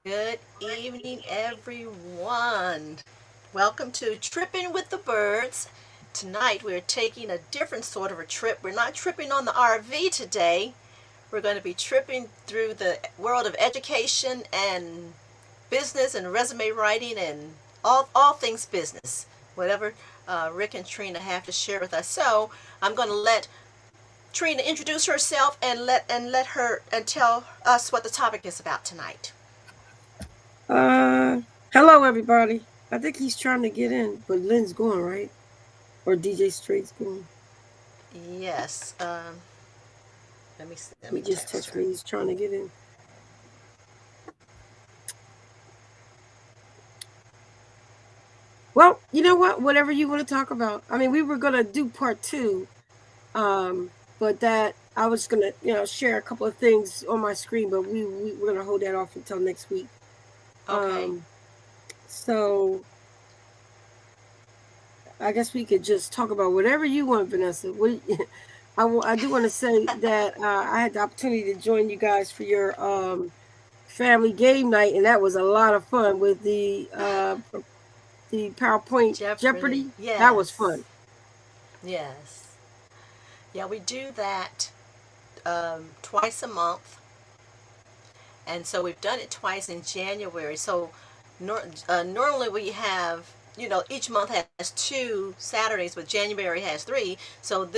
Good evening, everyone. Welcome to Tripping with the Birds. Tonight we're taking a different sort of a trip. We're not tripping on the RV today. We're going to be tripping through the world of education and business and resume writing and all things business. Whatever Rick and Trina have to share with us. So I'm going to let Trina introduce herself and let her and tell us what the topic is about tonight. Hello everybody. I think he's trying to get in, but Lynn's going, right? Or DJ Straight's going. Yes. Let me He just text texted her. me. He's trying to get in. Well, you know what? Whatever you want to talk about. I mean, we were gonna do part 2, but that I was gonna, share a couple of things on my screen, but we're gonna hold that off until next week. Okay. So I guess we could just talk about whatever you want, Vanessa. I do want to say that I had the opportunity to join you guys for your family game night, and that was a lot of fun with the PowerPoint Jeopardy. Yes. That was fun. Yes. Yeah, we do that twice a month. And so we've done it twice in January. So normally we have, each month has 2 Saturdays, but January has 3. So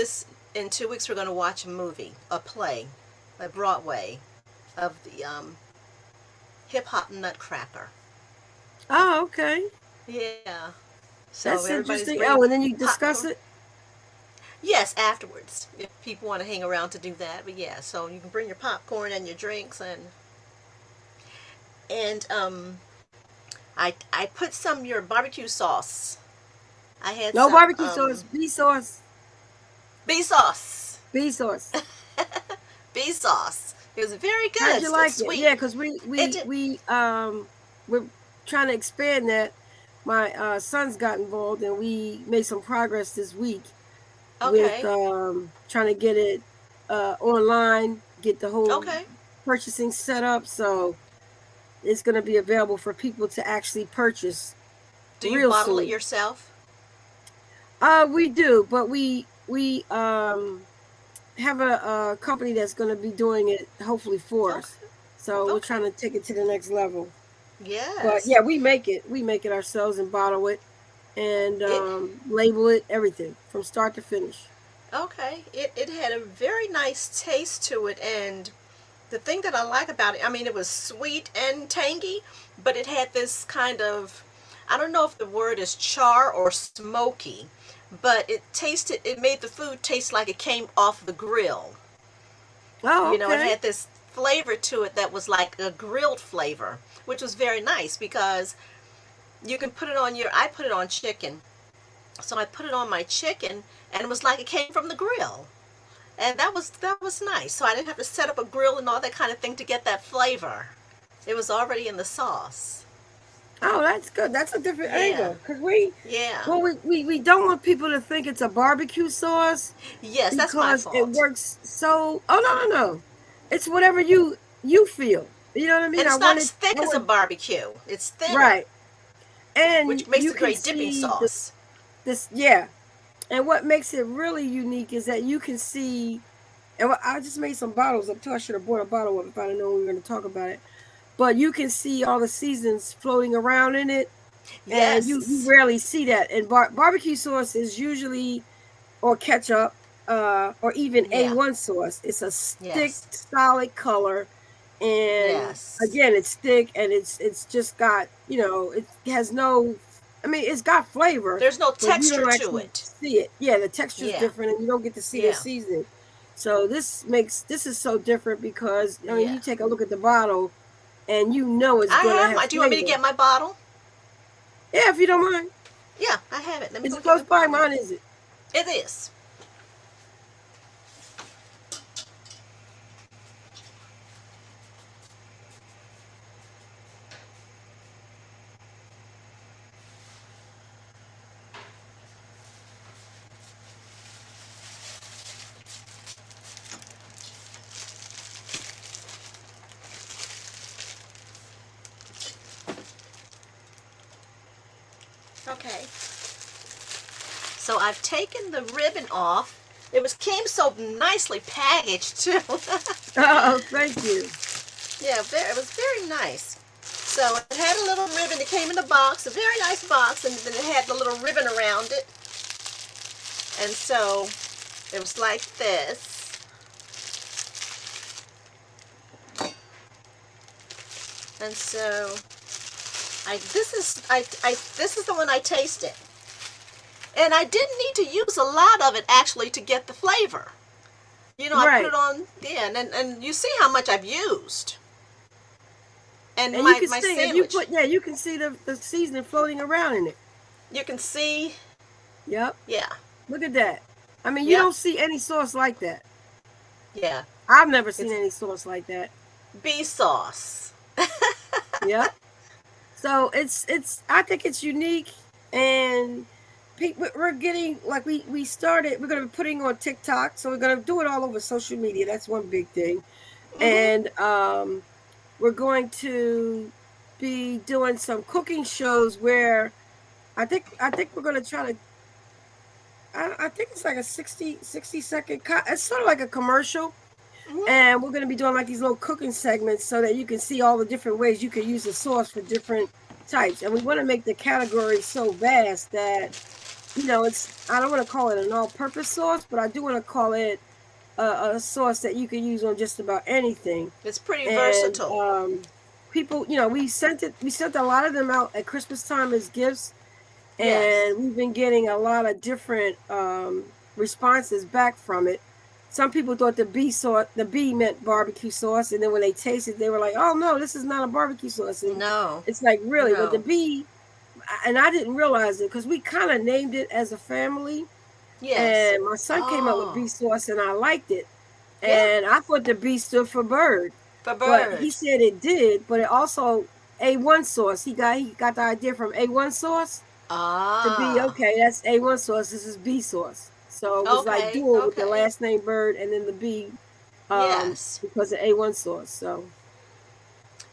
in 2 weeks, we're going to watch a movie, a play, a Broadway of the Hip Hop Nutcracker. Oh, okay. Yeah. So that's interesting. Oh, and then you discuss it? Yes, afterwards, if people want to hang around to do that. But yeah, so you can bring your popcorn and your drinks and I put some of your barbecue sauce. I had no some, barbecue sauce, B sauce. B sauce. B sauce. B sauce. It was very good. How'd you like it? Yeah, because we're trying to expand that. My sons got involved, and we made some progress this week with trying to get it online, get the whole purchasing set up. So it's going to be available for people to actually purchase. Do you bottle it yourself? We do, but we have a company that's going to be doing it hopefully for us. So we're trying to take it to the next level. Yes. But yeah, we make it ourselves and bottle it and label it, everything from start to finish. Okay. It had a very nice taste to it, and the thing that I like about it, I mean, it was sweet and tangy, but it had this kind of, I don't know if the word is char or smoky, but it made the food taste like it came off the grill. Oh, okay. It had this flavor to it that was like a grilled flavor, which was very nice because you can put it on I put it on chicken. So I put it on my chicken, and it was like it came from the grill. And that was nice. So I didn't have to set up a grill and all that kind of thing to get that flavor. It was already in the sauce. Oh, that's good. That's a different angle. Because we don't want people to think it's a barbecue sauce. Yes, that's my fault. It works so. Oh no. It's whatever you feel. You know what I mean? And it's not as thick as a barbecue. It's thin. Right. And which makes a great dipping sauce. And what makes it really unique is that you can see, and I just made some bottles up too. I should have bought a bottle of it if I didn't know we were going to talk about it. But you can see all the seasons floating around in it. Yes. And you rarely see that. And barbecue sauce is usually, or ketchup, or even A1 sauce. It's a thick, solid color. And again, it's thick, and it's just got, it has no I mean, it's got flavor, There's no but you texture don't to actually it. see it. Yeah, the texture's Yeah. different, and you don't get to see the Yeah. seasoning. So this is so different because I mean, Yeah. you take a look at the bottle, and you know it's I gonna have have my. Do you want me to flavor. get my bottle? Yeah, if you don't mind. Yeah, I have it. Let me Is go it get my close by? bottle. Mine is it? It is. Okay. So I've taken the ribbon off. Came so nicely packaged too. Oh, thank you. Yeah, it was very nice. So it had a little ribbon. It came in a box, a very nice box, and then it had the little ribbon around it. And so it was like this. And so this is the one I tasted. And I didn't need to use a lot of it actually to get the flavor. You know, I put Right. it on, yeah, and you see how much I've used. And And you can my see if you sandwich, put you can see the seasoning floating around in it. you can see, Yep. yeah, Look at that. I mean, you yep, don't see any sauce like that. yeah. I've never seen It's any sauce like that. bee sauce. Yep. So it's I think it's unique, and we're getting like we started. We're gonna be putting on TikTok, so we're gonna do it all over social media. That's one big thing, Mhm. and we're going to be doing some cooking shows where I think we're gonna try to. I think it's like a 60 second. It's sort of like a commercial, Mhm. and we're going to be doing like these little cooking segments so that you can see all the different ways you can use the sauce for different types. And we want to make the category so vast that it's I don't want to call it an all-purpose sauce, but I do want to call it a sauce that you can use on just about anything. It's pretty And versatile. people, we sent a lot of them out at Christmas time as gifts, Yes. and we've been getting a lot of different responses back from it. Some people thought the B meant barbecue sauce, and then when they tasted, they were like, "Oh no, this is not a barbecue sauce." And No. it's like really, but the No. B, and I didn't realize it because we kind of named it as a family, Yes. and my son came up with Oh. B sauce, and I liked it, Yeah. and I thought the B stood for bird, For but he birds. said it did, but it also A1 sauce. He got the idea from A1 sauce to be Ah. okay. That's A1 sauce. This is B sauce. So it was like Okay. dual with the Okay. last name Bird and then the B, Yes. because of A1 sauce. So,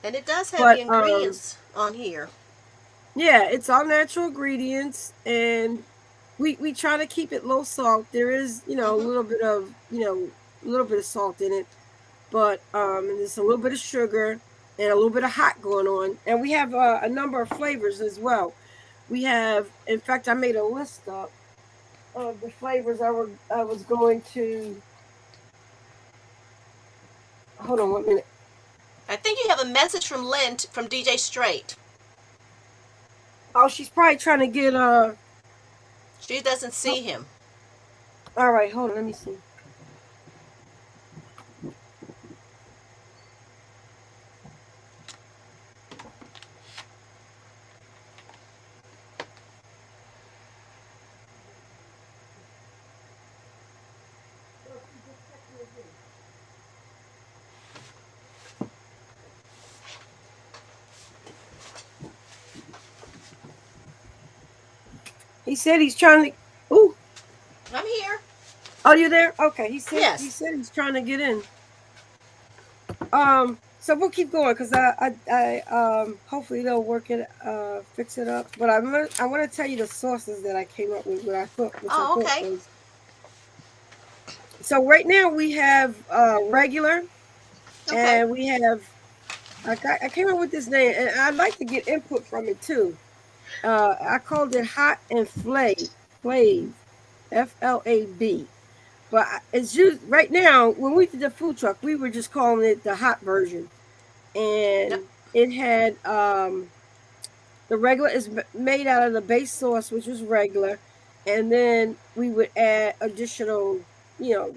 And it does have the but ingredients on here. yeah, it's all natural ingredients, and we try to keep it low salt. There is a Mhm. little bit of a little bit of salt in it, but and there's a little bit of sugar and a little bit of hot going on, and we have a number of flavors as well. We have, in fact, I made a list up of the flavors I was going to. Hold on 1 minute. I think you have a message from Lynn from DJ Straight. Oh, she's probably trying to get She doesn't oh, see him. all right, hold on, let me see. He said he's trying to. Ooh, I'm here. oh, you there? Okay. He Yes. said he's trying to get in. So we'll keep going because hopefully they'll work it fix it up. But I want to tell you the sources that I came up with, which I Oh, thought okay. was. So right now we have regular, Okay. and we have I came up with this name, and I'd like to get input from it too. I called it Hot and Flave, FLAB. But it's just right now when we did the food truck, we were just calling it the hot version, Yep. and it had The regular is made out of the base sauce, which was regular, and then we would add additional,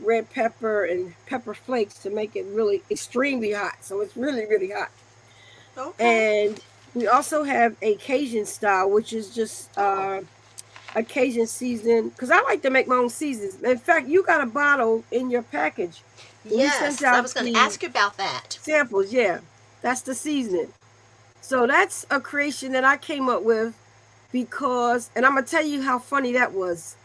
red pepper and pepper flakes to make it really extremely hot. So it's really, really hot. Okay. And we also have a Cajun style, which is just Oh. a Cajun season. Because I like to make my own seasons. In fact, you got a bottle in your package. When we sent Yes, I out was going to the ask you about that. samples, yeah, that's the seasoning. So that's a creation that I came up with because, and I'm gonna tell you how funny that was.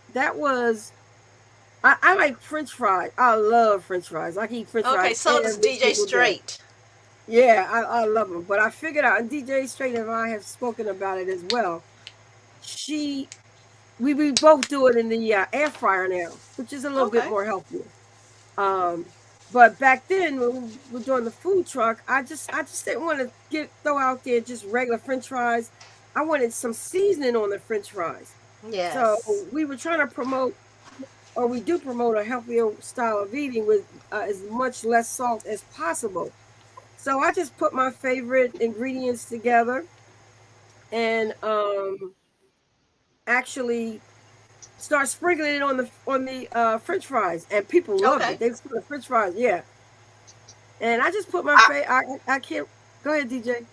I like French fries. I love French fries. I can eat French Okay, fries so does every DJ single day. Straight. Yeah, I love them. But I figured out, and DJ Straight and I have spoken about it as well. She, we both do it in the air fryer now, which is a little bit Okay. more healthier. Um, but back then when we were doing the food truck, I just didn't want to get throw out there just regular French fries. I wanted some seasoning on the French fries. So Yes. we were trying to promote, or we do promote a healthier style of eating with as much less salt as possible. So I just put my favorite ingredients together and actually start sprinkling it on the French fries, and people loved Okay. it. They said the French fries, yeah. And I just put my I, face. I can't. Go ahead, DJ.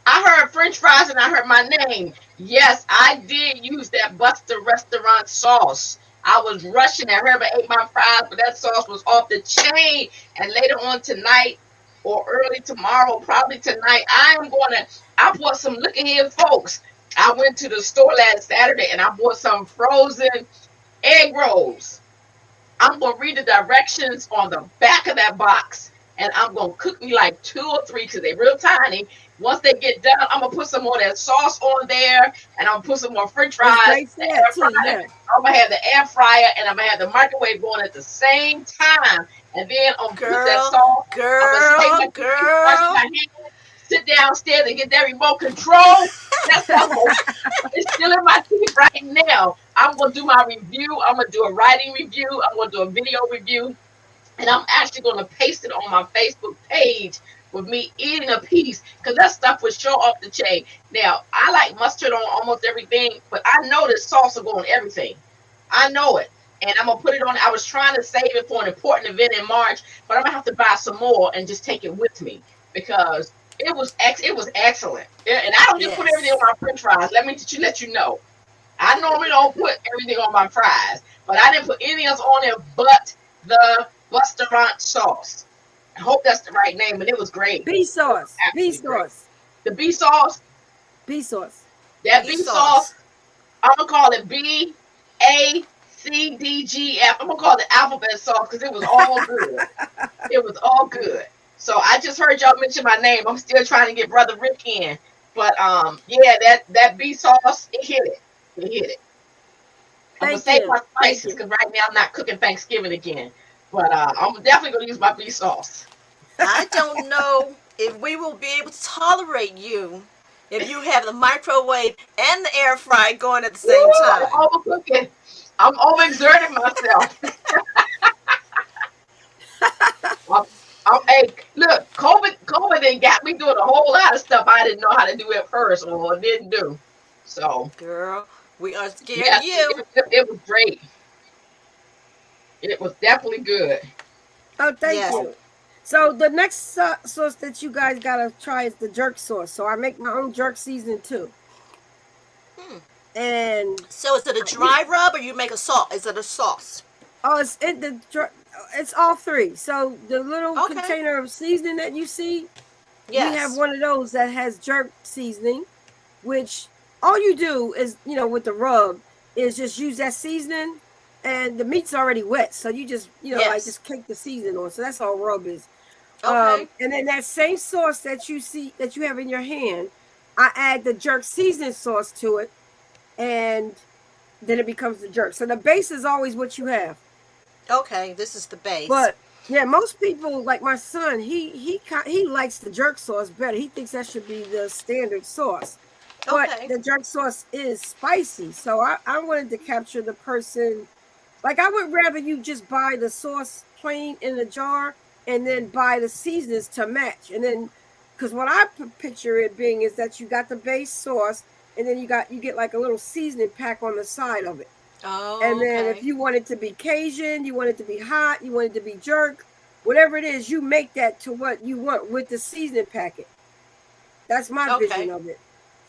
I heard French fries and I heard my name. Yes, I did use that Buster restaurant sauce. I was rushing. I heard I ate my fries, but that sauce was off the chain. And later on tonight, or early tomorrow, probably tonight, I'm gonna. I bought some. Look at here, folks. I went to the store last Saturday and I bought some frozen egg rolls. I'm gonna read the directions on the back of that box, and I'm gonna cook me like two or three because they're real tiny. Once they get done, I'm gonna put some more of that sauce on there, and I'm gonna put some more French It's fries, great the for that air too. fryer. Yeah. I'm gonna have the air fryer, and I'm gonna have the microwave going at the same time, and then I'm gonna put that Girl, sauce. I'm gonna take girl, my toothpaste, wash my girl. hands, sit downstairs and get that remote control. That's what I'm gonna. It's still in my teeth right now. I'm gonna do my review. I'm gonna do a writing review. I'm gonna do a video review, and I'm actually gonna paste it on my Facebook page with me eating a piece because that stuff was sure off the chain. Now I like mustard on almost everything, but I know this sauce will go on everything. I know it. And I'm gonna put it on. I was trying to save it for an important event in March, but I'm gonna have to buy some more and just take it with me because it was excellent. Yeah, and I don't just put everything on Yes. my French fries. Let you know. I normally don't put everything on my fries, but I didn't put anything else on there but the restaurant sauce. I hope that's the right name, and it was great. B It was sauce. B absolutely great. sauce. The B sauce, B sauce. that B B sauce, sauce. I'm gonna call it BACDGF. I'm gonna call it alphabet sauce because it was all good. It was all good. So I just heard y'all mention my name. I'm still trying to get Brother Rick in, but yeah, that B sauce, it hit it. It hit it. I'm gonna Thank save you. my Thank spices you. because right now I'm not cooking Thanksgiving again. But I'm definitely gonna use my B sauce. I don't know if we will be able to tolerate you if you have the microwave and the air fry going at the same Woo! I'm time. overcooking. I'm overexerting myself. I'm, hey, look, COVID then got me doing a whole lot of stuff I didn't know how to do at first or didn't do. So Girl, we are scared of yes, you. it was great. It was definitely good. Oh, thank Yes. you. So the next sauce that you guys gotta try is the jerk sauce. So I make my own jerk seasoning too, Hmm. and So is it a dry rub or you make a sauce? Is it a sauce? it's in the it's all three. So the little Okay. container of seasoning that you see, we have Yes. one of those that has jerk seasoning, which all you do is, with the rub, is just use that seasoning, and the meat's already wet. So you just, like Yes. just cake the seasoning on. So that's all rub is. Okay. And then that same sauce that you see that you have in your hand, I add the jerk seasoning sauce to it, and then it becomes the jerk. So the base is always what you have. Okay. This is the base. But yeah, most people like my son, he likes the jerk sauce better. He thinks that should be the standard sauce. But Okay. the jerk sauce is spicy. So I wanted to capture the person. Like I would rather you just buy the sauce plain in a jar and then buy the seasonings to match. And then because what I picture it being is that you got the base sauce and then you get like a little seasoning pack on the side of it. Oh, And then okay. if you want it to be Cajun, you want it to be hot, you want it to be jerk, whatever it is, you make that to what you want with the seasoning packet. That's my vision of it.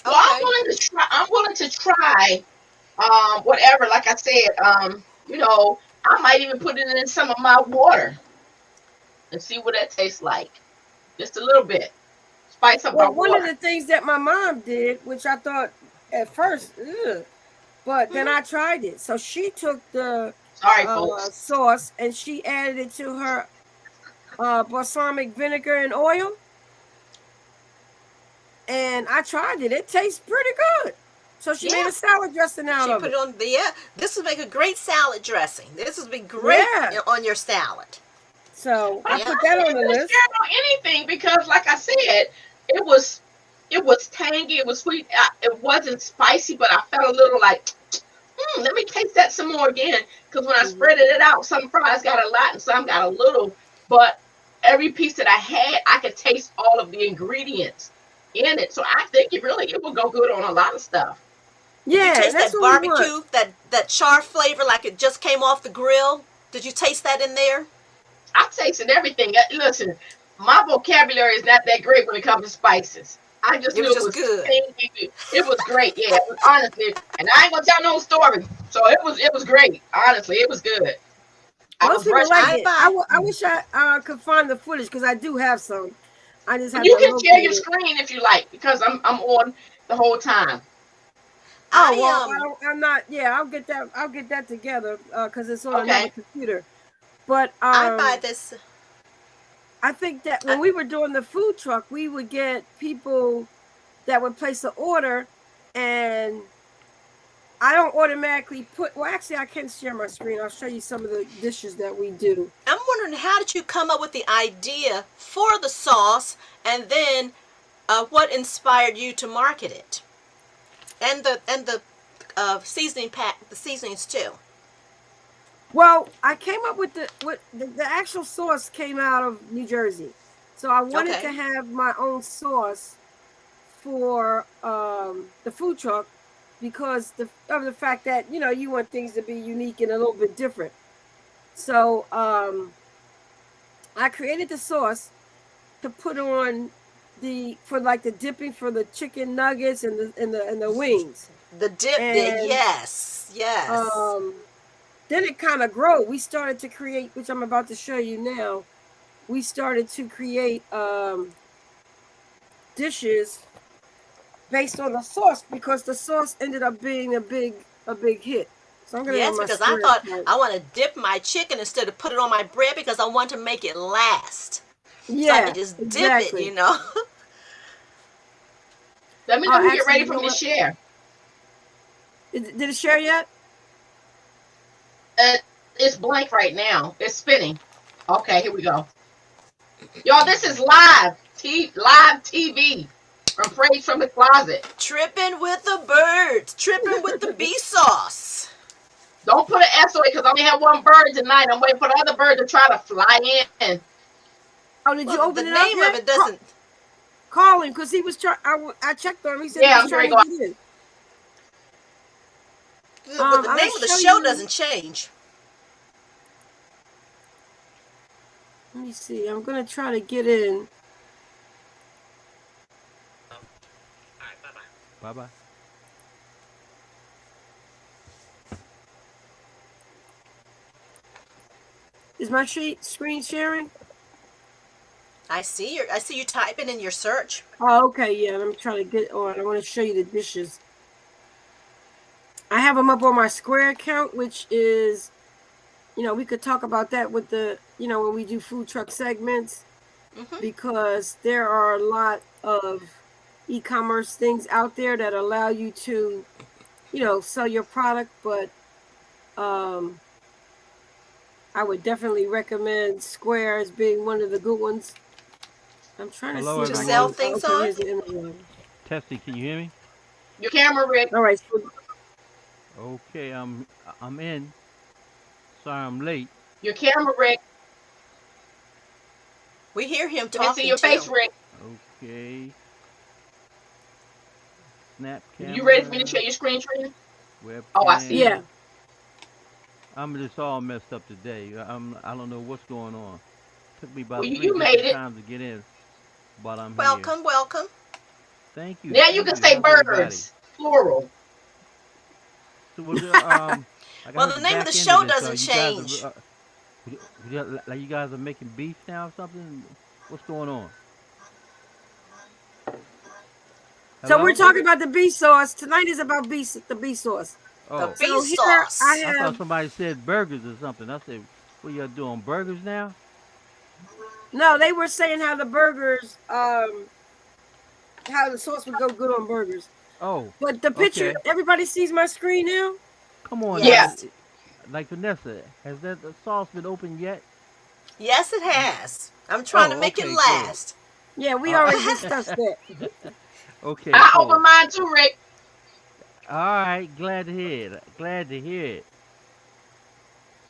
Well, I'm willing to try. I'm willing to try. Whatever. Like I said, you know, I might even put it in some of my water and see what that tastes like. Just a little bit. Spice up my Well, one water. of the things that my mom did, which I thought at first, ugh, but then I tried it. So she took the sauce and she added it to her balsamic vinegar and oil. And I tried it. It tastes pretty good. So she made a salad dressing out of it. She put it on this would make a great salad dressing. This would be great on your salad. So I put that on the list. I don't anything because, like I said, it was tangy, it was sweet. It wasn't spicy, but I felt a little like, let me taste that some more again. Because when I spread it out, some fries got a lot and some got a little. But every piece that I had, I could taste all of the ingredients in it. So I think it will go good on a lot of stuff. Yeah, did you taste that barbecue, that char flavor like it just came off the grill? Did you taste that in there? I tasted everything. Listen, my vocabulary is not that great when it comes to spices. I just knew it was good. It was great, yeah. Honestly, and I ain't gonna tell no story. So it was great. Honestly, it was good. Most people like it. I wish I could find the footage because I do have some. I just have you can share your screen if you like because I'm on the whole time. I'm not. Yeah, I'll get that together because it's on another computer. But I buy this. I think that when we were doing the food truck, we would get people that would place an order, and I don't automatically put. Well, actually, I can share my screen. I'll show you some of the dishes that we do. I'm wondering, how did you come up with the idea for the sauce, and then what inspired you to market it, and the seasoning pack, the seasonings too. Well, I came up with the actual sauce came out of New Jersey, so I wanted to have my own sauce for the food truck because of the fact that you want things to be unique and a little bit different. So I created the sauce to put on for the dipping for the chicken nuggets and the wings. The dip, yes. Then it kind of grew. We started to create, which I'm about to show you now. We started to create dishes based on the sauce because the sauce ended up being a big hit. So I'm gonna because I thought I want to dip my chicken instead of put it on my bread because I want to make it last. Yeah, so I can just dip it, Let me know when you get ready for me to share. Did it share yet? It's blank right now. It's spinning. Okay, here we go. Y'all, this is live TV from Praise from the Closet. Tripping with the birds. Tripping with the bee sauce. Don't put an S on it because I only have one bird tonight. I'm waiting for the other bird to try to fly in. Oh, did you open it up? The name of it doesn't. Call him because he was trying. I checked on him. He said he was trying to get in. But the name of the show doesn't change. Let me see. I'm going to try to get in. Bye-bye. Is my screen sharing? I see you typing in your search. Oh, okay. Yeah, I'm trying to get on. I want to show you the dishes. I have them up on my Square account, which is, we could talk about that with the, when we do food truck segments, because there are a lot of e-commerce things out there that allow you to, sell your product. But I would definitely recommend Square as being one of the good ones. I'm trying to see to sell things on. Tessie, can you hear me? Your camera, Rick. All right. Okay, I'm in. Sorry, I'm late. Your camera, Rick. We hear him talking. Let me see your face, Rick. Okay. Snap You ready for me to camera, share your screen, Trina? Oh, I see it. Yeah. webcam. I'm just all messed up today. I don't know what's going on. Took me Well, about three you made different it. times to get in, but I'm here. Welcome, welcome. Thank you, Now you thank can you. say How's everybody? birds, plural. So like I Well, heard the the name of back the end of show this. doesn't You guys change. are like you guys are making beef now or something. What's going on? So we're Hello? talking about the bee sauce. Tonight is about the bee sauce. The Oh, bee So here I sauce. I thought have somebody said burgers or something. I said, what y'all doing? Burgers now? no, they were saying how the burgers, how the sauce would go good on burgers. Oh, But the picture, okay. everybody sees my screen now? Come on now. Yeah. Yes. Like Vanessa, has that the sauce been opened yet? Yes, it You, has. I'm trying to oh, make it okay, good. last. Yeah, we Uh, already discussed that. okay, I opened cool. mine too, Rick. All right, glad to hear it. Glad to hear it.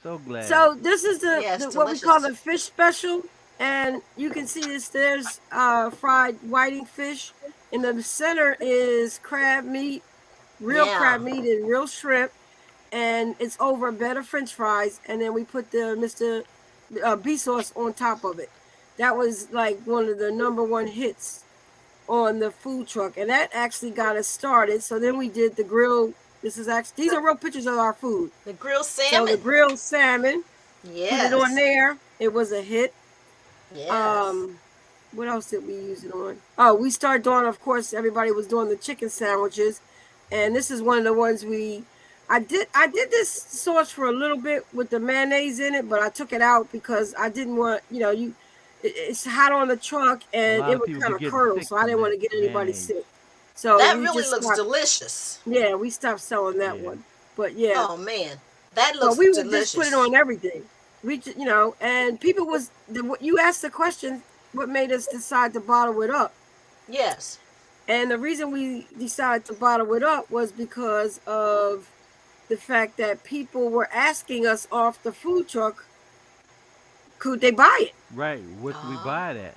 So glad. So this is Yes, the what we call delicious. the fish special. And you can see this, there's fried whiting fish. In the center is crab meat, real Yeah. crab meat and real shrimp. And it's over a bed of French fries, and then we put the Mr. B sauce on top of it. That was like one of the number one hits on the food truck, and that actually got us started. So then we did the grill. This is actually these are real pictures of our food. The grilled So the salmon. grilled salmon, put it on Yes. there. It was a hit. Yes. Um, what else did we use it on? Oh, we started doing, of course, everybody was doing the chicken sandwiches, and this is one of the ones I did this sauce for a little bit with the mayonnaise in it, but I took it out because I didn't want, it's hot on the truck A and lot it of would people kind be of getting curdle, sick so I from didn't want that to get anybody mayonnaise. sick. So That we really just looks stopped. delicious. Yeah, we stopped selling that Yeah. one. But yeah, Oh man, that but looks we would just put it delicious. on everything. And people you asked the question, what made us decide to bottle it up? Yes. And the reason we decided to bottle it up was because of the fact that people were asking us off the food truck, could they buy it? Right. Where can we Oh, buy that?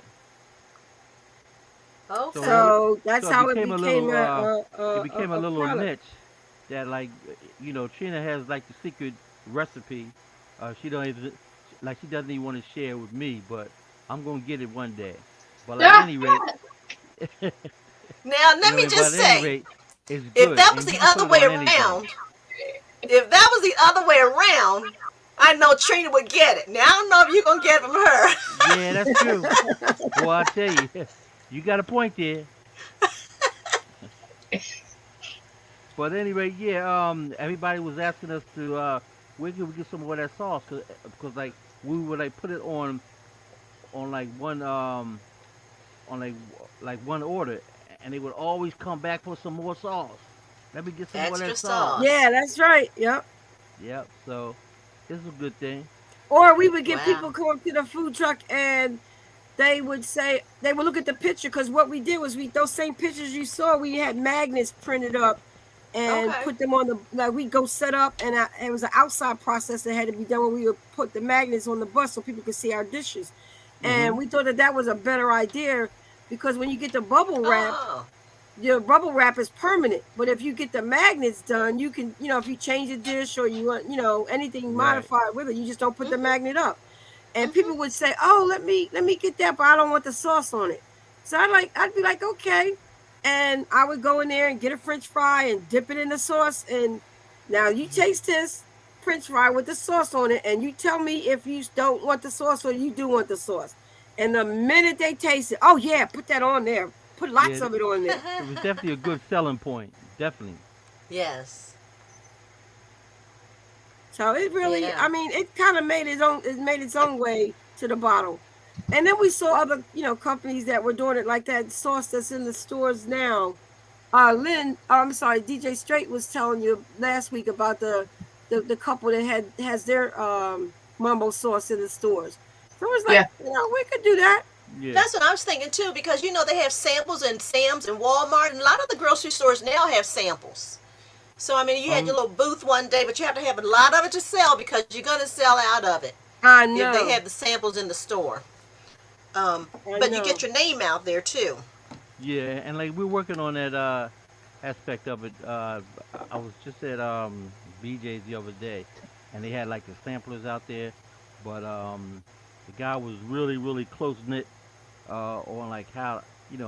So okay. So that's so it how it became a became little it a, became a a little product. niche that like Trina has like the secret recipe. She don't even like she doesn't even want to share with me, but I'm gonna get it one day. But like Yeah. any rate, Now let me but just at any say, rate, it's if good that was and the you can put other it way on anything. around, if that was the other way around, I know Trina would get it. Now I don't know if you're gonna get it from her. Yeah, that's true. Boy, I tell you, you got a point there. But anyway, yeah, everybody was asking us to where can we get some more of that sauce? Cause like we would like put it on like one on like one order, and they would always come back for some more sauce. Let me get some more of Extra that sauce. sauce. Yeah, that's right. Yep. Yep. So this is a good thing. Or we would get Wow. people come up to the food truck and they would say they would look at the picture, because what we did was those same pictures you saw, we had magnets printed up and Okay. put them on we go set up, and it was an outside process that had to be done where we would put the magnets on the bus so people could see our dishes. Mm-hmm. And we thought that was a better idea, because when you get the bubble wrap, Oh. your bubble wrap is permanent. But if you get the magnets done, you can, if you change a dish or you want, anything Right. modified with it, you just don't put the Mhm. magnet up. And Mhm. people would say, "Oh, let me get that, but I don't want the sauce on it." So I'd be like, "Okay," and I would go in there and get a French fry and dip it in the sauce. And now you taste this French fry with the sauce on it, and you tell me if you don't want the sauce or you do want the sauce. And the minute they taste it, oh yeah, put that on there. Put Yeah, lots of it on there. it was definitely a good selling point. Definitely. Yes. So it really, Yeah. I mean, it kind of made its own way to the bottle. And then we saw other, companies that were doing it, like that sauce that's in the stores now. I'm sorry, DJ Straight was telling you last week about the couple that has their mumbo sauce in the stores. So it was like, Yeah. we could do that. Yeah. That's what I was thinking too, because they have samples in Sam's and Walmart, and a lot of the grocery stores now have samples. So I mean, you had your Um. little booth one day, but you have to have a lot of it to sell because you're gonna sell out of it I if they know. have the samples in the store. I But you get know. your name out there too. Yeah, and like we're working on that. aspect of it. I was just at BJ's the other day, and they had like the samplers out there, but the guy was really close knit on like how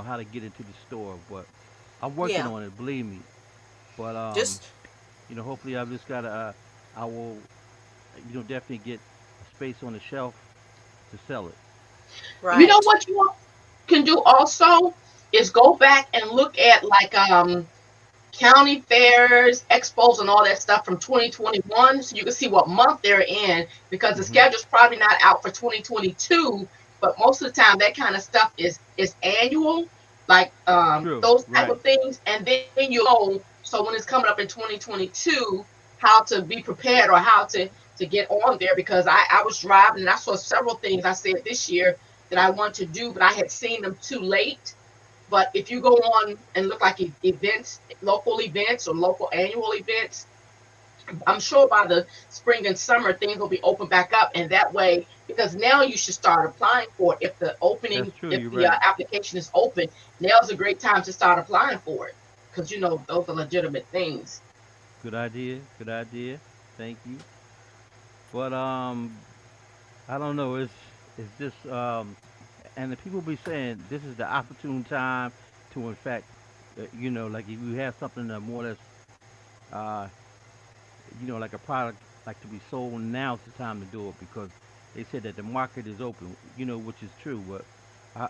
how to get into the store. But I'm working Yeah. on it, believe me. But Just hopefully I've just got to. I will, definitely get a space on the shelf to sell it. You know right. what you can do also is go back and look at like county fairs, expos, and all that stuff from 2021, so you can see what month they're in, because the Hmm. schedule's probably not out for 2022. But most of the time, that kind of stuff is annual, like True. those type Right. of things, and then you know. So when it's coming up in 2022, how to be prepared or how to get on there, because I was driving and I saw several things I said this year that I want to do, but I had seen them too late. But if you go on and look like events, local events or local annual events, I'm sure by the spring and summer things will be open back up. And that way, because now you should start applying for it. That's true. If You're the right. application is open, now's a great time to start applying for it, because you know those are legitimate things. Good idea. Good idea. Thank you. But I don't know. It's just and the people be saying this is the opportune time to, in fact, like if you have something that more or less, uh, like a product like to be sold, now's the time to do it because they said that the market is open. Which is true. But I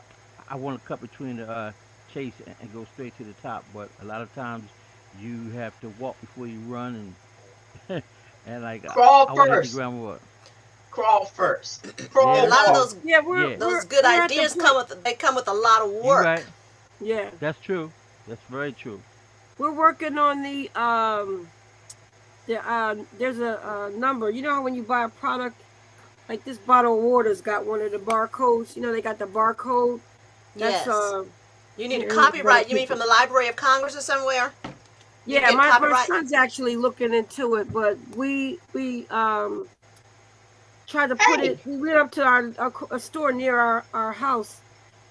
I want to cut between the chase and go straight to the top. But a lot of times you have to walk before you run, and and like Crawl I want to hit the first. ground with what? Crawl first. A Yeah, Crawl, that's lot of true. walk. those Yeah, Yeah, those good we're at the ideas point. come with a lot of you work. right. Yeah, That's true. That's very true. we're working on there's a number. You know how when you buy a product, like this bottle of water's got one of the barcodes. You know they got the barcode. That's Yes. You need a here's one copyright. of You mean from people. the Library of Congress or somewhere? You can Yeah, get my copyright. son's actually looking into it, but we tried to put it. Hey, We went up to a store near our house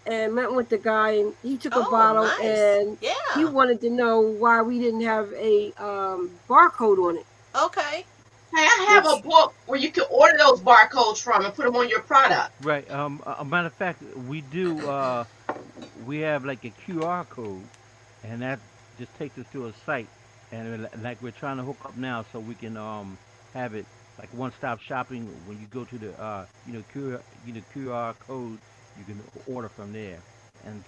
and met with the guy, and he took a Oh, bottle, nice. and he Yeah. wanted to know why we didn't have a barcode on it. Okay. hey, I have a Which book where you can order those barcodes from and put them on your product. Right. A matter of fact, we do. We have like a QR code, and that just takes us to a site, and like we're trying to hook up now, so we can have it like one-stop shopping. When you go to the QR code, you can order from there, and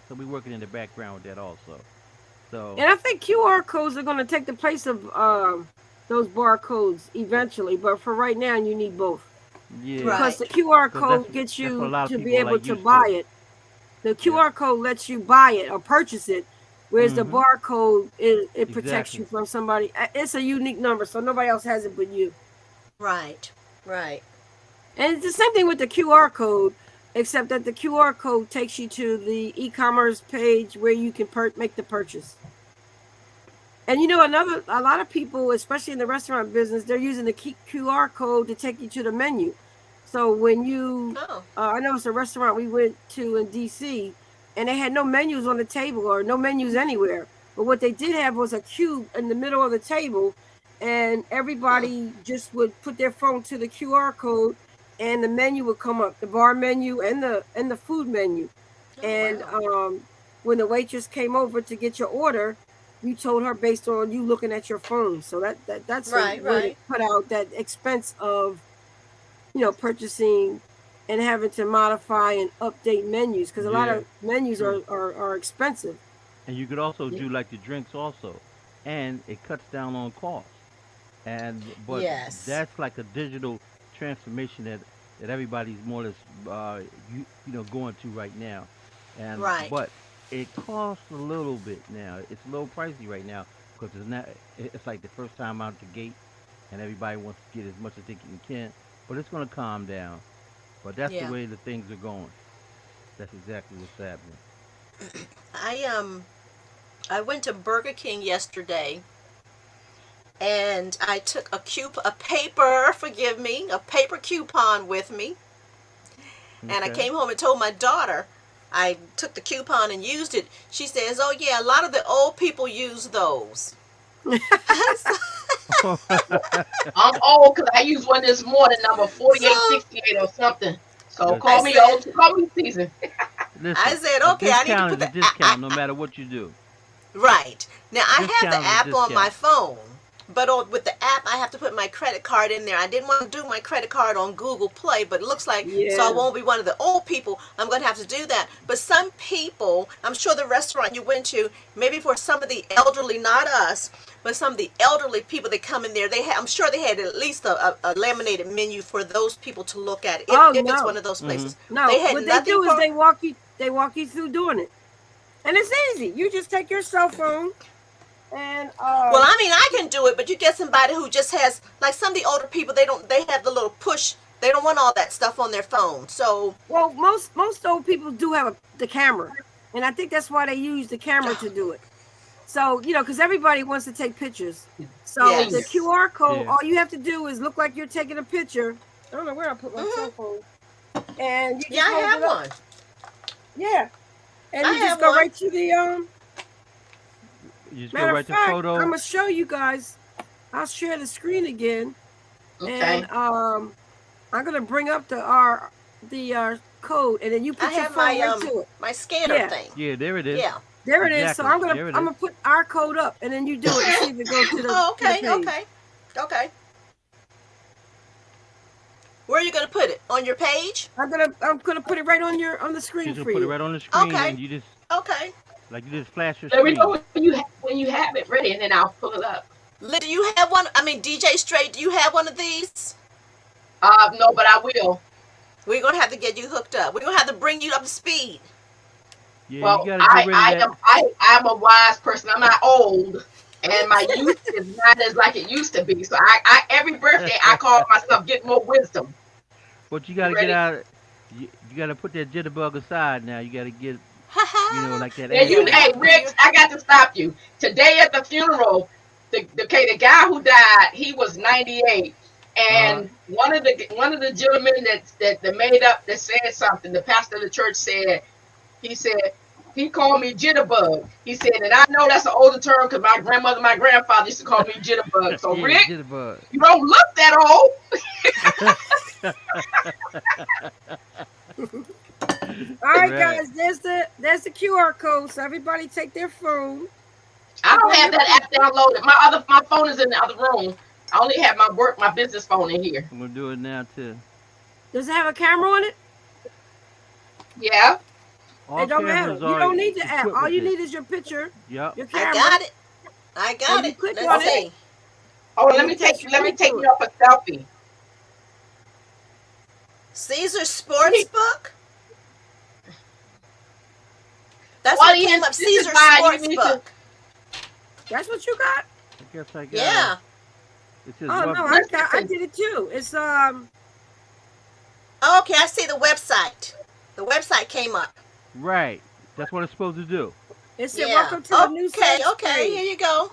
so we're working in the background with that also. So And I think QR codes are going to take the place of those barcodes eventually, but for right now, you need both yeah, because Right. the QR because that's code gets that's what a you lot of to be people are able like to used buy to. it. The Yep. QR code lets you buy it or purchase it, whereas the Mhm. barcode it protects you Exactly. from somebody. It's a unique number, so nobody else has it but you. Right. Right. And it's the same thing with the QR code, except that the QR code takes you to the e-commerce page where you can make the purchase. And a lot of people, especially in the restaurant business, they're using the QR code to take you to the menu. So when Oh. I know it's a restaurant we went to in DC, and they had no menus on the table or no menus anywhere. But what they did have was a cube in the middle of the table, and Hmm. everybody just would put their phone to the QR code, and the menu would come up, the bar menu and the food menu. Oh, And wow. when the waitress came over to get your order, you told her based on you looking at your phone. So that's a Right. way to Right. cut out that expense of purchasing and having to modify and update menus because a lot Yeah. of menus True. are expensive. And you could also Yeah. do like the drinks also, and it cuts down on costs. But Yes. that's like a digital transformation that everybody's more or less going to right now. And Right. but it costs a little bit now. It's a little pricey right now because it's not. It's like the first time out the gate, and everybody wants to get as much as they can. But it's going to calm down. But that's the Yeah. way the things are going. That's exactly what's happening. I I went to Burger King yesterday and I took a paper, forgive me, a paper coupon with me, and I Okay. came home and told my daughter, I took the coupon and used it. She says, "Oh yeah, a lot of the old people use those." I'm old because I used one this morning, number So 4868 or something. So I call me said, old, call me season. I Listen, said, a okay, I need to discount put is a the discount no matter what you do. right. Now A I have the discount is a app on my discount. phone, but with the app I have to put my credit card in there. I didn't want to do my credit card on Google Play, but it looks like so I Yeah. won't be one of the old people. I'm going to have to do that. But some people, I'm sure the restaurant you went to, maybe for some of the elderly, not us, but some of the elderly people that come in there, I'm sure they had at least a laminated menu for those people to look at Oh if it's one no, of those Hmm. places. no. They had What they nothing do is for they walk you through doing it, and it's easy. You just take your cell phone and Well, I mean, I can do it, but you get somebody who just has like some of the older people. They have the little push. They don't want all that stuff on their phone. So, well, most old people do have the camera, and I think that's why they use the camera to do it. So because everybody wants to take pictures. So the yes. Genius. QR code, Yeah. all you have to do is look like you're taking a picture. I don't know where I put my Hmm. cell phone, and you Yeah, just I hold have it up. one. Yeah, and I you just have go one. right to the. You just go Matter of right to fact, I'm photo. gonna show you guys. I'll share the screen again, and Okay. I'm gonna bring up the code, and then you I put your have phone right to it. my scanner Yeah, thing. Yeah, there it is. Yeah. there it is. So Exactly. I'm gonna There it I'm is. gonna put our code up, and then you do it and see if it goes to the Oh, to the okay, page. okay, okay. Where are you gonna put it? On your page? I'm gonna put it right on the She's screen gonna for put it you. right on the screen, Okay, and you just okay. flash your Let me know screen. when you have it ready, and then I'll pull it up. Linda, do you have one? I mean, DJ Straight, do you have one of these? No, but I will. We're gonna have to get you hooked up. We're gonna have to bring you up to speed. Yeah, you Well, gotta get rid of that. I'm a wise person. I'm not old, and my youth is not as like it used to be. So I every birthday I call myself get more wisdom. But you You gotta get ready? out. You gotta put that jitterbug aside now. You gotta get, Ha like that Yeah, Yeah, you. we Hey, attitude. you Rich, I got to stop you today at the funeral. The guy who died, he was 98, Uh, and one of the gentlemen that made up that said something. The pastor of the church said. He said, he called me jitterbug. He said, and I know that's an older term because my grandmother, my grandfather used to call me jitterbug. So, yeah, Rick, jitterbug. you don't look that old. All right, Right. guys. There's the QR code. So everybody take their phone, I click don't on have your that app picture. downloaded. My phone is in the other room. I only have my business phone in here. I'm gonna do it now too. Does it have a camera on it? Yeah. It All don't matter. cameras You are don't need the app. equipped All with you this. need is your picture, Yup. your I camera, got it. I and got you it. click Let's on it, Okay. see. Oh, and let you me take straight take to me it. off a selfie. Caesar He, Sportsbook? That's what came audience, up. this is Caesar why you need to Sportsbook. That's what you got? I guess I gotta. Yeah. It says Oh what? no, I listen. did it too. It's Okay, I see the website. The website came up. Right. That's what it's supposed to do. it said Yeah. welcome to the new Okay, sauce okay. Here page. you go.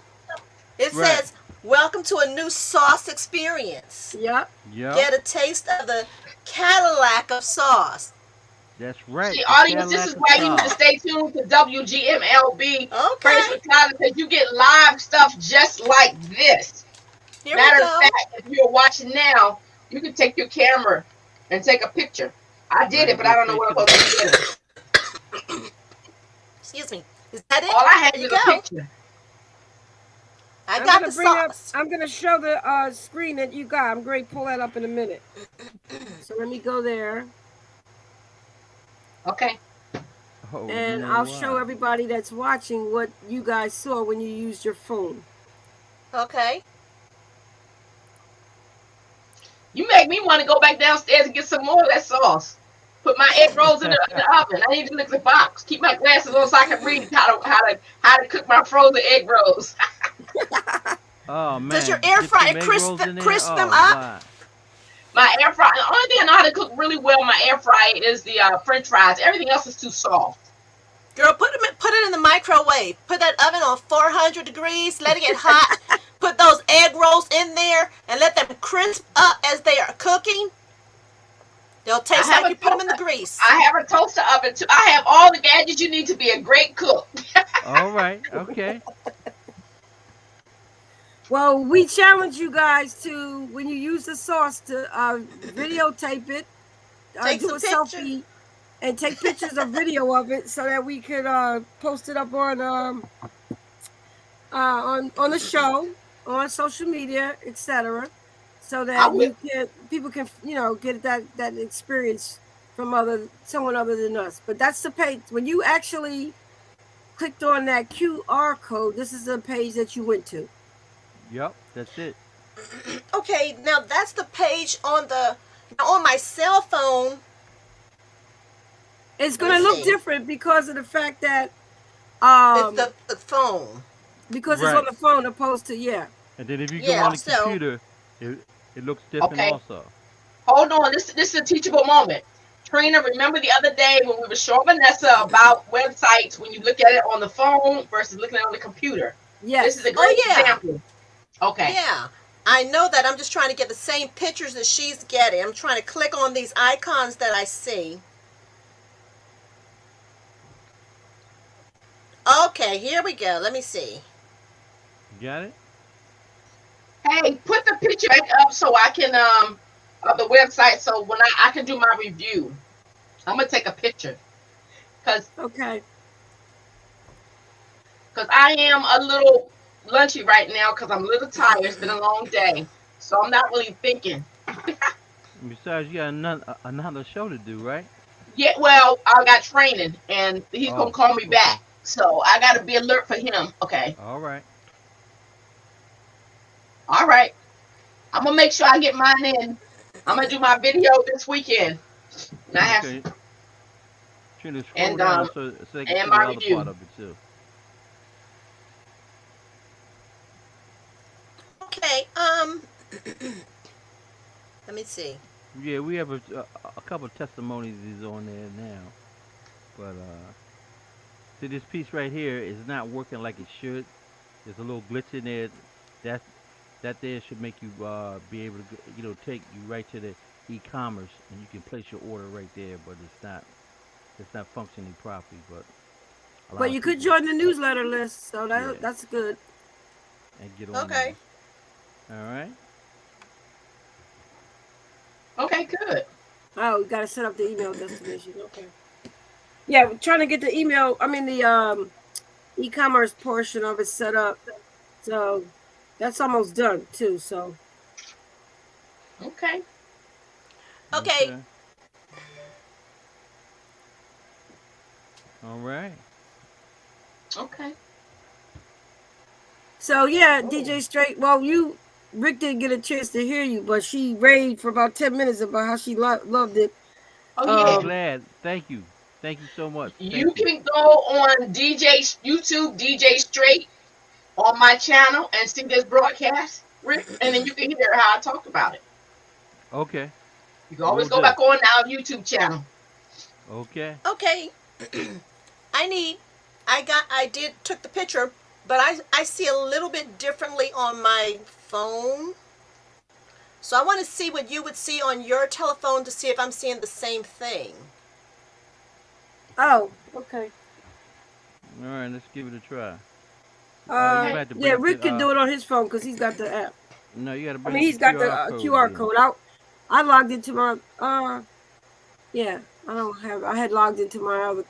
It Right. says, "Welcome to a new sauce experience. Yep. Yup. Get a taste of the Cadillac of sauce." That's right. See, The audience, this is Cadillac of why you need to Sauce. stay tuned to WGMLB Praise Okay, for Tyler because you get live stuff just like this. here we Matter of go. fact, if you're watching now, you can take your camera and take a picture. I did it, Right. but I Go don't know straight what to I'm the supposed to be picture. doing. Excuse me. Is that it? All I have There you is a go. picture. I got the sauce. I'm gonna show the screen that you got. I'm going to pull that up in a minute. So let me go there, Okay. Oh and no! I'll show Wow. everybody that's watching what you guys saw when you used your phone. Okay. You make me want to go back downstairs and get some more of that sauce. Put my egg rolls in the oven. I need to lick the box. Keep my glasses on so I can read how to cook my frozen egg rolls. Oh Does your man, air get fryer them egg crisp rolls in there. crisp them Oh up? my. My air fryer. The only thing I know how to cook really well in my air fryer is the French fries. Everything else is too soft. Girl, put it in the microwave. Put that oven on 400 degrees. Let it get hot. Put those egg rolls in there and let them crisp up as they are cooking. They'll I taste have like a you put them in the toaster. grease. I have a toaster oven too. I have all the gadgets you need to be a great cook. All right. Okay. Well, we challenge you guys to, when you use the sauce, to videotape it, Take do some a pictures. selfie, and take pictures or video of it so that we could post it up on the show, on social media, etc., so I that will. people can get that experience from someone other than us. But that's the page. When you actually clicked on that QR code, this is the page that you went to. Yep. That's it. Okay, now that's the page on my cell phone. It's Let me going to look see. different because of the fact that It's the phone. because it's on Right. the phone opposed to yeah. And then if you go Yeah. on the So computer, it looks different Okay. also. Hold on. This is a teachable moment. Trina, remember the other day when we were showing Vanessa about websites when you look at it on the phone versus looking at it on the computer? This is Yes. a great oh yeah, example. Okay. yeah. I know that. I'm just trying to get the same pictures that she's getting. I'm trying to click on these icons that I see. Okay, here we go. Let me see. You got it? Hey, put the picture back up so I can of the website so when I can do my review. I'm gonna take a picture because Okay. I am a little lunchy right now because I'm a little tired. It's been a long day, so I'm not really thinking. And besides, you got another show to do, right? Yeah, well, I got training and he's gonna Oh, call me okay. back, so I got to be alert for him. Okay, All right. all right. I'm gonna make sure I get mine in. I'm gonna do my video this weekend. And I have Okay. Trying to scroll and down so they can see and the my other part review. of it too. Okay. Let me see. Yeah, we have a couple of testimonies is on there now, but see this piece right here is not working like it should. There's a little glitch in there. That that there should make you be able to take you right to the e-commerce and you can place your order right there. But it's not functioning properly. But a But lot of you could people, join the newsletter list, so yeah, that's good. and get on Okay. there. All right. Okay, good. Oh, we got to set up the email destination. Okay. Yeah, we're trying to get the email. I mean the e-commerce portion of it set up. So that's almost done too. So Okay, Okay. Okay. All right. okay. yeah, Oh, DJ Straight. Well, Rick didn't get a chance to hear you, but she raved for about 10 minutes about how she loved it. oh I'm yeah. glad. Thank you. Thank you so much. You Thank you. can go on YouTube DJ Straight on my channel and see this broadcast, Rick, and then you can hear how I talked about it. Okay. You can always Will go do. back on our YouTube channel. Okay. Okay. I need. Took the picture, but I see a little bit differently on my phone. So I want to see what you would see on your telephone to see if I'm seeing the same thing. Oh, okay. All right. Let's give it a try. Oh, you Okay. might have to Yeah, bring Rick can do it on his phone because he's got the app. no, you got to I bring mean, up the he's got the QR code QR then. code out. I logged into my yeah. I had logged into my other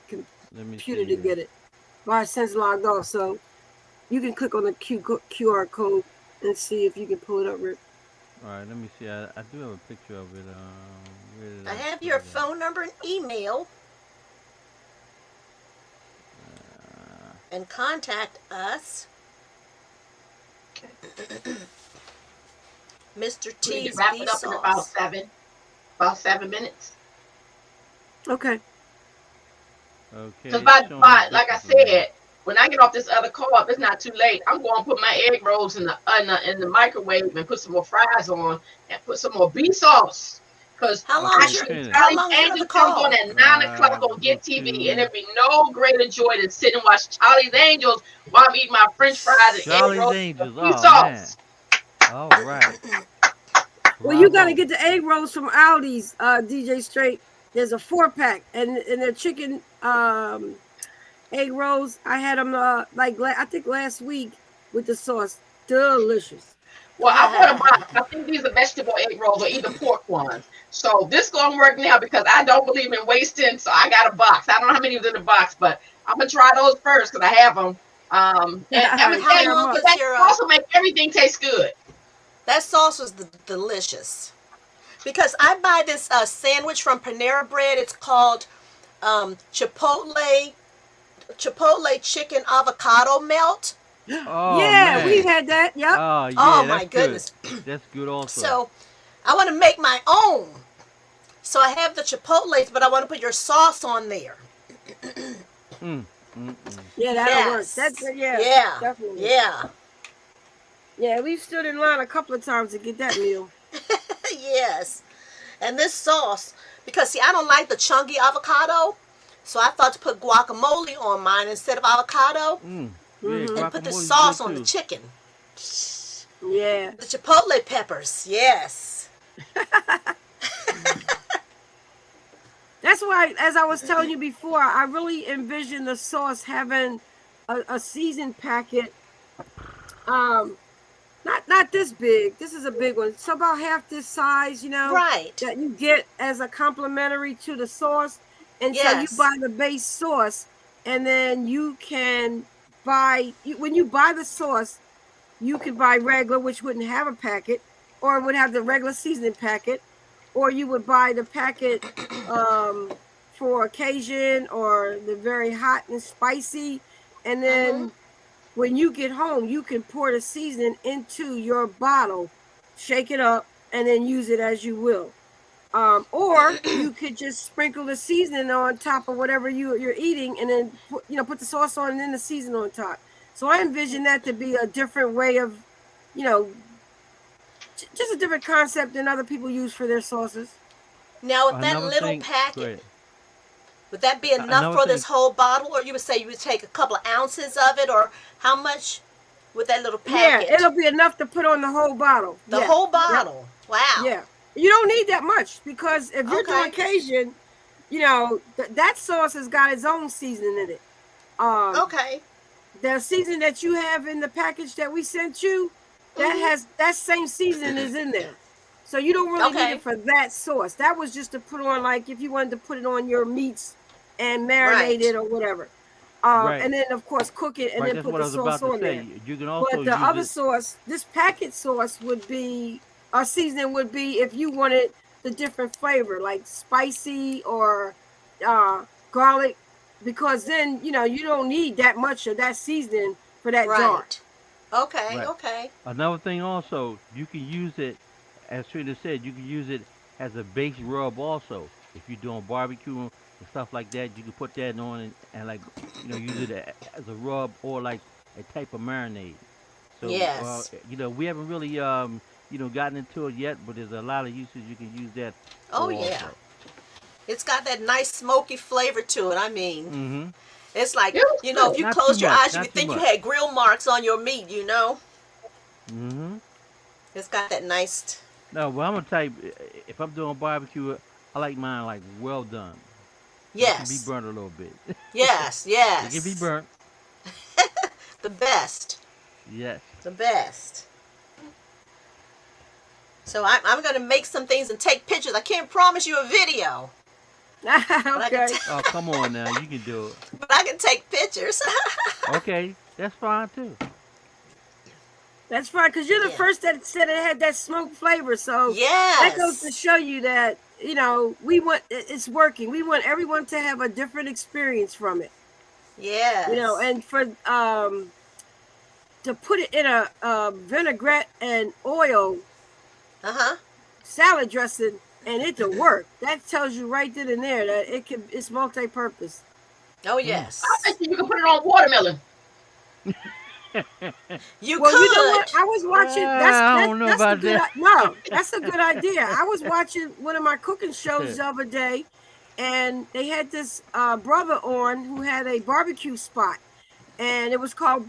Let me computer see to here. get it. But I since logged off, so you can click on the QR code and see if you can pull it up, Rick. All right. Let me see. I do have a picture of it. Where did I I have put your it at? phone number and email Uh, and contact us. Mr. We need to T's wrap it up in Vsauce. about 7 minutes. Okay. okay. Because It's showing it like I different for me. said, when I get off this other call, if it's not too late, I'm going to put my egg rolls in the microwave and put some more fries on and put some more bee sauce. Because How long is Okay, your actually, Trina. How Charlie's long is your other Angels comes on call? at 9 o'clock on Go Get TV, and to it'd be no greater joy than sit and watch Charlie's Angels while I'm eating my French fries and egg Charlie's rolls with Angels. bee Oh man. sauce. All right. Well, you got to Bravo. get the egg rolls from Aldi's, DJ Straight. There's a 4-pack, and they're chicken egg rolls. I had them I think last week with the sauce. Delicious. Well, I bought a box. I think these are vegetable egg rolls or either pork ones. So this gonna work now because I don't believe in wasting. So I got a box. I don't know how many was in the box, but I'm gonna try those first because I have them. And I'm gonna How tell you, long but is that your also make everything taste good. that sauce was delicious. Because I buy this sandwich from Panera Bread. It's called Chipotle chicken avocado melt. Oh Yeah, we man. had that. Yep. Oh Oh yeah, my that's good. goodness. That's good also. So I want to make my own. So I have the chipotles, but I want to put your sauce on there. Mm, mm, mm. Yeah, that'll work. That's Yes. yeah, Yeah. definitely. Yeah. Yeah, we've stood in line a couple of times to get that meal. Yes. And this sauce, because see, I don't like the chunky avocado, so I thought to put guacamole on mine instead of avocado Yeah, Mhm. and put the guacamole's sauce good on the too. chicken. Yeah. The chipotle peppers. Yes. That's why, as I was telling you before, I really envision the sauce having a seasoned packet. Not this big. This is a big one. So about half this size, Right. that you get as a complimentary to the sauce. And so you Yes. buy the base sauce, and then you can when you buy the sauce, you can buy regular, which wouldn't have a packet, or would have the regular seasoning packet, or you would buy the packet for occasion or the very hot and spicy. And Mhm. then when you get home, you can pour the seasoning into your bottle, shake it up, and then use it as you will. Or you could just sprinkle the seasoning on top of whatever you're eating, and then put the sauce on and then the seasoning on top. So I envision that to be a different way of, you know, just a different concept than other people use for their sauces. Now, with that Another little thing, go packet, ahead. would that be enough Another for this thing, whole bottle, or you would say you would take a couple of ounces of it, or how much with that little Yeah, packet? it'll be enough to put on the whole bottle. The Yeah. whole Yep. bottle. Wow. Yeah. You don't need that much because if you're doing Okay. Cajun, that sauce has got its own seasoning in it. Um, Okay. the season that you have in the package that we sent you, that Mhm. has that same seasoning is in there. So you don't really need it Okay. for that sauce. That was just to put on, like, if you wanted to put it on your meats and marinate Right. it or whatever. right, And then of course cook it and right. then That's put what the I was sauce about to on say. there. You can also But the use other it. sauce, this packet sauce would be, our seasoning would be if you wanted the different flavor, like spicy or garlic, because then you don't need that much of that seasoning for that jar. Right. Okay. Right. Okay. Another thing also, you can use it, as Trina said, you can use it as a base rub also. If you're doing barbecue and stuff like that, you can put that on and like, use it as a rub or like a type of marinade. So, Yes. we haven't really, gotten into it yet, but there's a lot of uses you can use that Oh for yeah. also. It's got that nice smoky flavor to it. I mean, Mm-hmm. it's like, It was if good. you Not too closed your much, eyes, you not would too think you much. had grill marks on your meat. Mm-hmm. It's got that nice. No, well, I'm gonna type. If I'm doing barbecue, I like mine like well done. It can be Yes. burnt a little bit. Yes. It can be Yes. burnt. The best. Yes. The best. So I'm going to make some things and take pictures. I can't promise you a video, but I can, Okay. Oh, come on now, you can do it. but I can take pictures. Okay, that's fine too. That's fine, because you're the Yeah. first that said it had that smoke flavor. So that goes to Yes. show you that, it's working. We want everyone to have a different experience from it. Yes. And for to put it in a vinaigrette and oil Uh-huh. salad dressing and it to work, that tells you right then and there that it's multi-purpose. Oh, Mm. I yes. bet you can put it on watermelon. You Well, you know what? could. I was watching. I don't know That's a about good. that. No, that's a good idea. I was watching one of my cooking shows the other day, and they had this brother on who had a barbecue spot, and it was called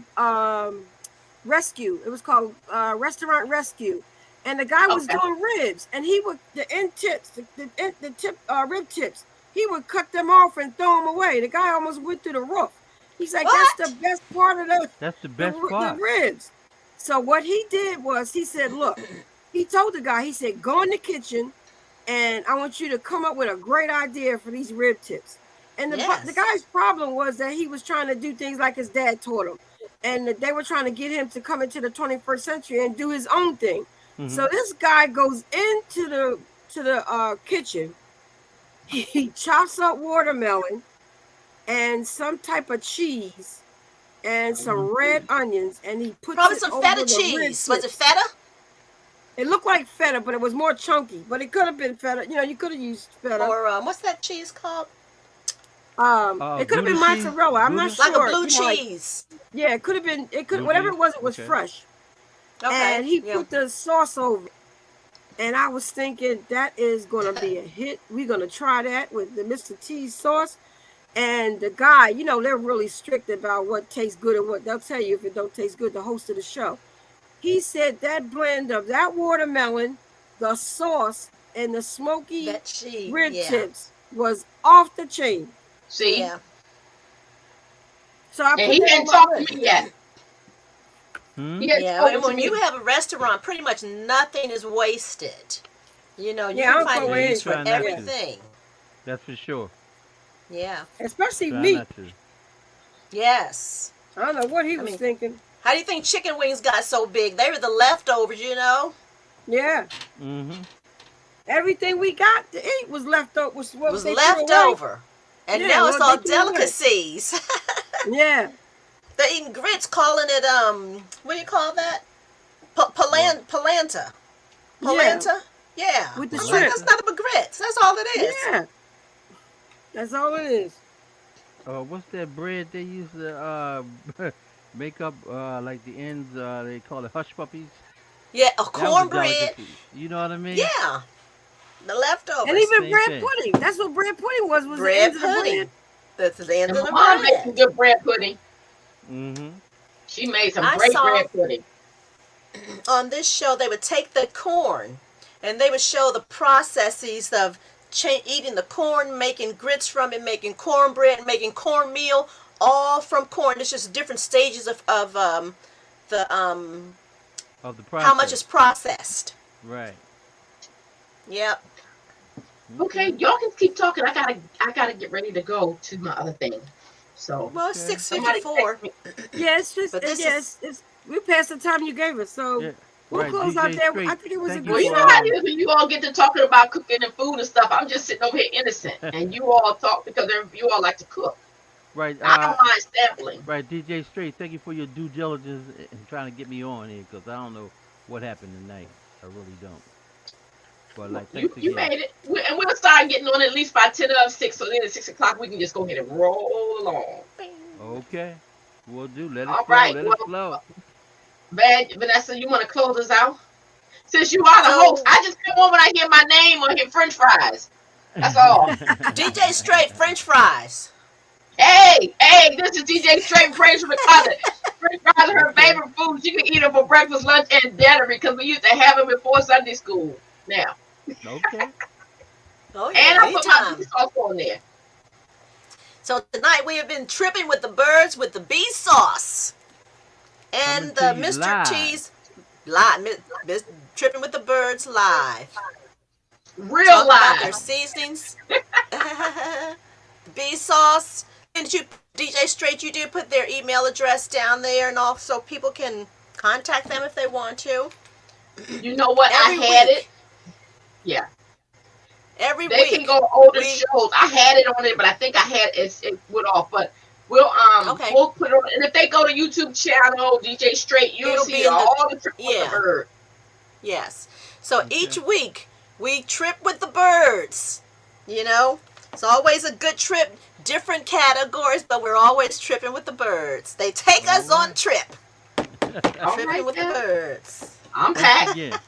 Rescue. It was called Restaurant Rescue, and the guy was Okay. doing ribs, and he would the end tips, the tip rib tips. He would cut them off and throw them away. The guy almost went through the roof. He's like, that's the What? best part of That's the best the part. ribs. So what he did was he said, look, he told the guy, he said, go in the kitchen, and I want you to come up with a great idea for these rib tips. And the Yes. guy's problem was that he was trying to do things like his dad taught him, and they were trying to get him to come into the 21st century and do his own thing. Mhm. So this guy goes into the kitchen. He chops up watermelon and some type of cheese and some red onions, and he puts Probably it some over feta the rib cheese. Was it tips. feta? It looked like feta, but it was more chunky. But it could have been feta. You know, you could have used feta. Or what's that cheese called? It could have been Gouda cheese? mozzarella. I'm not Gouda? Like a sure. blue You know, like, cheese. yeah, it could have been. It could Blue whatever cheese? it was Okay. fresh. Okay. And he yeah. put the sauce over. And I was thinking that is going to be a hit. We're going to try that with the Mr. T's sauce. And the guy, you know, they're really strict about what tastes good and what they'll tell you if it don't taste good, the host of the show. He said that blend of that watermelon, the sauce, and the smoky That cheese. rib Yeah. tips was off the chain. See, Yeah. So I and put he that on didn't my talk to list. me yet. Hmm? He hadn't Yeah, spoken and to when me. you have a restaurant, pretty much nothing is wasted. You know, you Yeah, I can don't find throw a away use for anything. Try not to. everything. That's for sure. Yeah. Especially Try meat. not to. Yes. I don't know what he I was mean- thinking. How do you think chicken wings got so big? They were the leftovers, you know? Yeah. Mm-hmm. Everything we got to eat was left over. Was what It was they left threw away. over. And Yeah, now it's what all they threw away. delicacies. Yeah. They're eating grits, calling it, what do you call that? Polenta. Polenta? Yeah. With the I'm like, shrimp. that's nothing but grits. That's all it is. Yeah. That's all it is. What's that bread they use to make up like the ends? They call it hush puppies. Yeah, a That was a cornbread. delicacy. You know what I mean? Yeah. The leftovers. And even Same bread thing. pudding. That's what bread pudding was the bread ends of the pudding. bread. That's the end And of my the mom made some bread. good bread pudding. Mm-hmm. She made some I great saw- bread pudding. On this show, they would take the corn and they would show the processes of eating the corn, making grits from it, making cornbread, making cornmeal, all from corn. It's just different stages of the Of the process. how much is processed. Right. Yep. Okay, y'all can keep talking. I gotta get ready to go to my other thing. So Well, it's Okay. 6:54. text me. Yeah, it's just But this it's we passed the time you gave us, so Yeah. we'll Right, close DJ out there. Straight, I think it was a thank good Well, you for, know show. how it is when you all get to talking about cooking and food and stuff. I'm just sitting over here innocent, and you all talk because you all like to cook. Right. I don't mind sampling. Right, DJ Straight. Thank you for your due diligence in trying to get me on here because I don't know what happened tonight. I really don't. But like, You thanks you again. made it, and we'll start getting on at least by 10 of 6. So then at 6 o'clock we can just go ahead and roll along. Okay. We'll do. Let it All flow. right, Let well, it flow. Vanessa, you want to close us out? Since you are the So- host, I just come on when I hear my name or hear French fries. That's all. DJ Straight French fries. Hey, this is DJ Straight Praise from the Closet. French fries are her favorite food. She can eat them for breakfast, lunch, and dinner because we used to have them before Sunday school. Now, Okay. Oh and yeah, I put my anytime. bee sauce on there. So tonight we have been tripping with the birds with the bee sauce. And the Coming to you Mr. live. T's live, tripping with the birds live. Real Talk about their live. seasonings. The bee sauce. Didn't you, DJ Straight, you did put their email address down there and all so people can contact them if they want to. You know what? Every I had week. it. Yeah. Every They week. can go older we- shows. I had it on it, but I think I had it went off. But we'll Okay. we'll put it on. And if they go to YouTube channel DJ Straight, you'll It'll see be in the- all the trips with yeah. the bird. Yes. So Okay. each week we trip with the birds. You know, it's always a good trip, different categories, but we're always tripping with the birds. They take us on Alright. trip. All Tripping right, with the then. birds. I'm Thanks packed. again.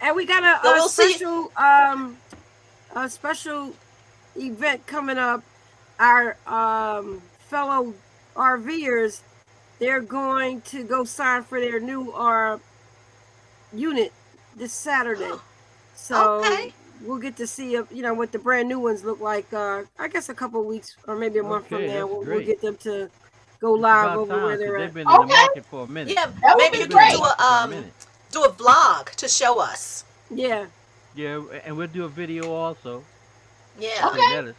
And we got So a we'll see- special event coming up. Our fellow RVers, they're going to go sign for their new unit this Saturday. Okay. So we'll get to see what the brand new ones look like. I guess a couple of weeks or maybe a month from Okay, now, that's we'll great. get them to go It's live about over where time because they're they've at. been in the Okay, market for a minute. Yeah, that would maybe be you They've been in can the great. market for a minute. do a vlog to show us. Yeah. Yeah, and we'll do a video also. Yeah. Okay, Okay,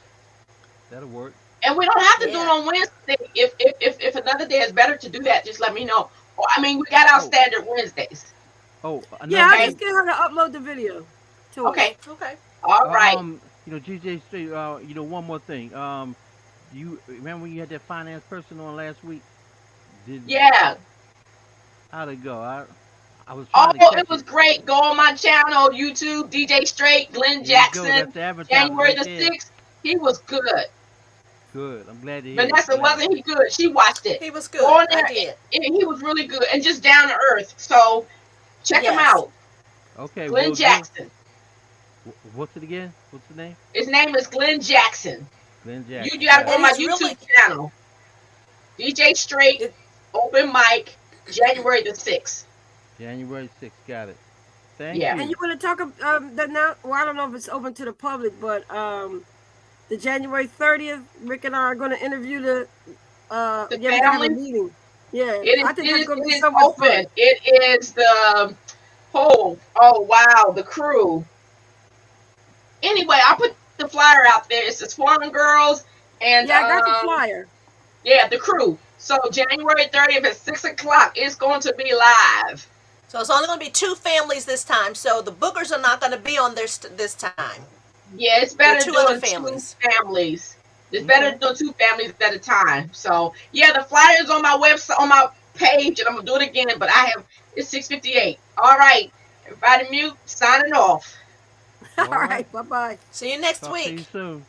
that'll work. and we don't have to do it Yeah. on Wednesday. If another day is better to do that, just let me know. Or, I mean, we got our Oh, standard Wednesdays. Yeah, another I'll Okay, just thing. get her to upload the video to us. okay, Okay. all right. GJ, one more thing. You remember when you had that finance person on last week? Did Yeah. how'd it go? I was Oh, trying to it catch was it. great. Go on my channel, YouTube, DJ Straight, Glenn There you go. Jackson, That's the advertisement January right the there. 6th. He was good. Good. I'm glad to hear it. Vanessa, Glad. wasn't he good? She watched it. He was Go good. on I there. did. He was really good and just down to earth. So check him Yes. out. Okay, Glenn we'll do. Jackson. What's it again? What's the name? His name is Glenn Jackson. Glenn You Jackson. got to Got go it. on And my he's YouTube really channel. DJ Straight, it, open mic, January the 6th. January 6th. Got it. Thank Yeah. And you. you want to talk that now? Well, I don't know if it's open to the public, but the January 30th, Rick and I are going to interview the. The Yeah, we're gonna have a family, meeting. Yeah, it I is, think it that's is, going to be it is so much fun. open. It is the oh wow, the crew. Anyway, I'll put the flyer out there. It's the Swarming Girls and Yeah, I got the flyer. yeah, the crew. So January 30th at 6 o'clock, it's going to be live. so it's only going to be two families this time. So the boogers are not going to be on this time. Yeah, it's There are better two other doing two families. families. It's better Okay. doing two families at a time. So yeah, the flyer is on my website, on my page, and I'm gonna do it again. But it's 6:58. All right, everybody mute. Signing off. All All right. right, bye bye. See you next Talk to you week. soon.